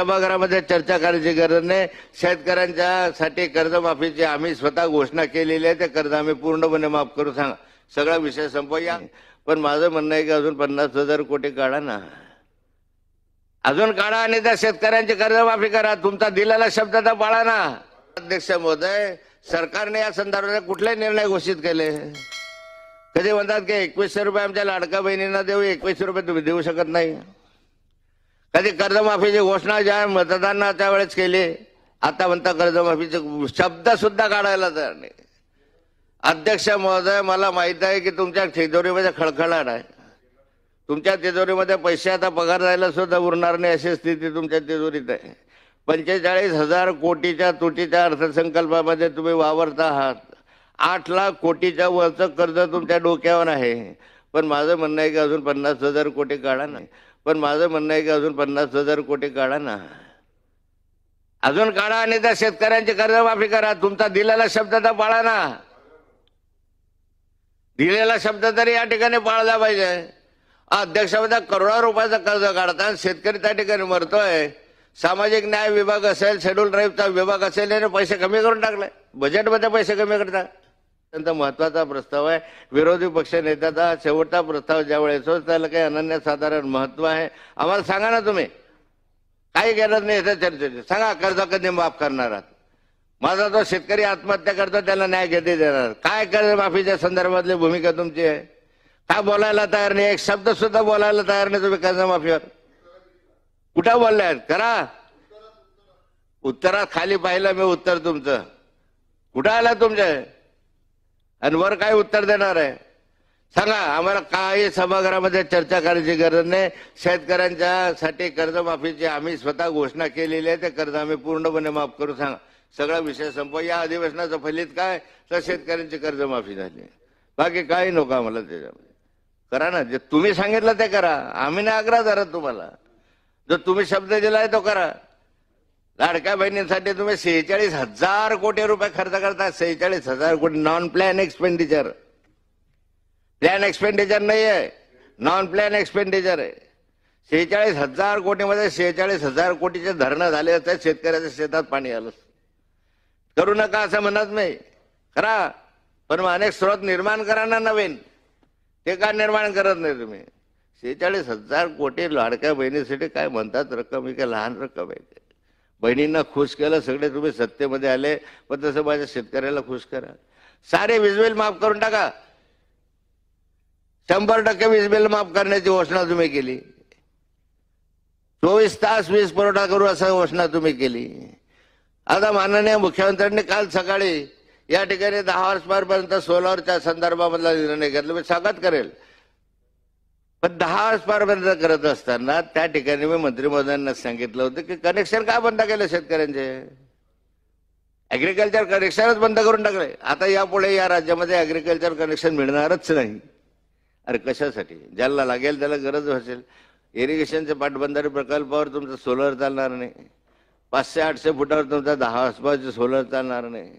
सभागृहामध्ये चर्चा करायची गरज नाही। शेतकऱ्यांच्यासाठी कर्जमाफीची आम्ही स्वतः घोषणा केलेली आहे। ते कर्ज आम्ही पूर्णपणे माफ करू सांगा, सगळा विषय संपवूया। पण माझं म्हणणं आहे की अजून 50,000 कोटी काढा ना, अजून काढा आणि त्या शेतकऱ्यांची कर्जमाफी करा। तुमचा दिलेला शब्द तर पाळा ना। अध्यक्ष महोदय, सरकारने या संदर्भात कुठले निर्णय घोषित केले? कधी म्हणतात की 2100 रुपये आमच्या लाडक्या बहिणींना देऊ, 2100 रुपये तुम्ही देऊ शकत नाही। कधी कर्जमाफीची घोषणा ज्या मतदानाच्या वेळेस केली, आता म्हणता कर्जमाफीचे शब्द सुद्धा काढायला तयार नाही। अध्यक्ष महोदय, मला माहित आहे की तुमच्या तिजोरीमध्ये खळखळाट आहे। तुमच्या तिजोरीमध्ये पैसे आता पगार जायला सुद्धा उरणार नाही अशी स्थिती तुमच्या तिजोरीत आहे। 45,000 कोटीच्या तुटीच्या अर्थसंकल्पामध्ये तुम्ही वावरता आहात। 8 लाख कोटीच्या वरचं कर्ज तुमच्या डोक्यावर आहे। पण माझं म्हणणं आहे की अजून 50,000 कोटी काढा ना। अजून 50,000 कोटी काढा ना, अजून काढा आणि त्या शेतकऱ्यांची कर्जमाफी करा। तुमचा दिलेला शब्द तर पाळा ना, दिलेला शब्द तरी या ठिकाणी पाळला पाहिजे। अध्यक्षामध्ये करोडो रुपयाचं कर्ज काढतात, शेतकरी त्या ठिकाणी मरतोय। सामाजिक न्याय विभाग असेल, शेड्यूल ट्राईबचा विभाग असेल, याने पैसे कमी करून टाकले, बजेटमध्ये पैसे कमी करतात। त्यांचा महत्वाचा प्रस्ताव आहे। विरोधी पक्ष नेत्याचा शेवटचा प्रस्ताव ज्यावेळेस येतो त्याला काही अनन्यसाधारण महत्व आहे। आम्हाला सांगा ना, तुम्ही काही गरज नाही याच्या चर्चेची, सांगा कर्ज कधी माफ करणार आहात? माझा जो शेतकरी आत्महत्या करतो त्याला न्याय कधी देणार? काय कर्जमाफीच्या संदर्भातली भूमिका तुमची आहे? काय बोलायला तयार नाही, एक शब्द सुद्धा बोलायला तयार नाही तुम्ही कर्जमाफीवर। कुठं बोललाय? करा उत्तरात, खाली पाहिलं मी उत्तर तुमचं, कुठं आलं तुमच्या? आणि वर काय उत्तर देणार आहे सांगा आम्हाला? काही सभागृहामध्ये चर्चा करायची गरज नाही। शेतकऱ्यांच्यासाठी कर्जमाफीची आम्ही स्वतः घोषणा केलेली आहे। ते कर्ज आम्ही पूर्णपणे माफ करू सांगा, सगळा विषय संपव। या अधिवेशनाचं फलित काय? तर शेतकऱ्यांची कर्जमाफी झाली, बाकी काही नको आम्हाला। त्याच्यामध्ये करा ना, जे तुम्ही सांगितलं ते करा। आम्ही नाही आग्रह धरत तुम्हाला, जो तुम्ही शब्द दिलाय तो करा। लाडक्या बहिणींसाठी तुम्ही 46,000 कोटी रुपये खर्च करता। 46,000 कोटी non plan expenditure, plan expenditure नाही आहे, नॉन प्लॅन एक्सपेंडिचर आहे। 46,000 कोटीमध्ये 46,000 कोटीचे धरणं झाले असते, शेतकऱ्याच्या शेतात पाणी आलं। करू नका असं म्हणत नाही, करा, पण अनेक स्रोत निर्माण करा ना नवीन। ते का निर्माण करत नाही तुम्ही? 46,000 कोटी लाडक्या बहिणीसाठी काय म्हणतात रक्कम? ही काय लहान रक्कम आहे? बहिणींना खुश केलं, सगळे तुम्ही सत्तेमध्ये आले, पण तसं माझ्या शेतकऱ्याला खुश करा। सारे वीज बिल माफ करून टाका, 100% वीज बिल माफ करण्याची घोषणा तुम्ही केली। 24 तास वीज पुरवठा करू असं घोषणा तुम्ही केली। आता माननीय मुख्यमंत्र्यांनी काल सकाळी या ठिकाणी 10 हॉर्स पॉवर पर्यंत सोलरच्या संदर्भामधला निर्णय घेतला, मी स्वागत करेल। पण 10 हॉर्स पॉवर पर्यंत करत असताना त्या ठिकाणी मी मंत्री महोदयांना सांगितलं होतं की कनेक्शन का बंद केले शेतकऱ्यांचे? ऍग्रिकल्चर कनेक्शनच बंद करून टाकले। आता यापुढे या राज्यामध्ये ऍग्रिकल्चर कनेक्शन मिळणारच नाही। अरे कशासाठी? ज्याला लागेल त्याला गरज असेल। इरिगेशनच्या पाटबंधारे प्रकल्पावर तुमचं सोलर चालणार नाही, 500-800 फुटावर तुमचा 10 हॉर्स पॉवरचे सोलर चालणार नाही,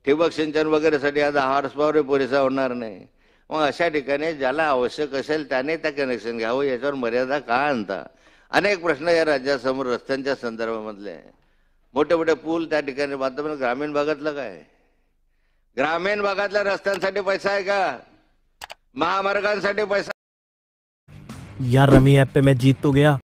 ठिबक सिंचन वगैरेसाठी हा 10 हॉर्स पॉवर पुरेसा होणार नाही। मग अशा ठिकाणी ज्याला आवश्यक असेल त्याने त्या कनेक्शन घ्यावं, याच्यावर मर्यादा का आणता? अनेक प्रश्न या राज्यासमोर रस्त्यांच्या संदर्भामधले, मोठे मोठे पूल त्या ठिकाणी बांधतो, पण ग्रामीण भागातलं काय? ग्रामीण भागातल्या रस्त्यांसाठी पैसा आहे का? महामार्गांसाठी पैसा? यार रमी ऐप पे मैं जीत तो गया,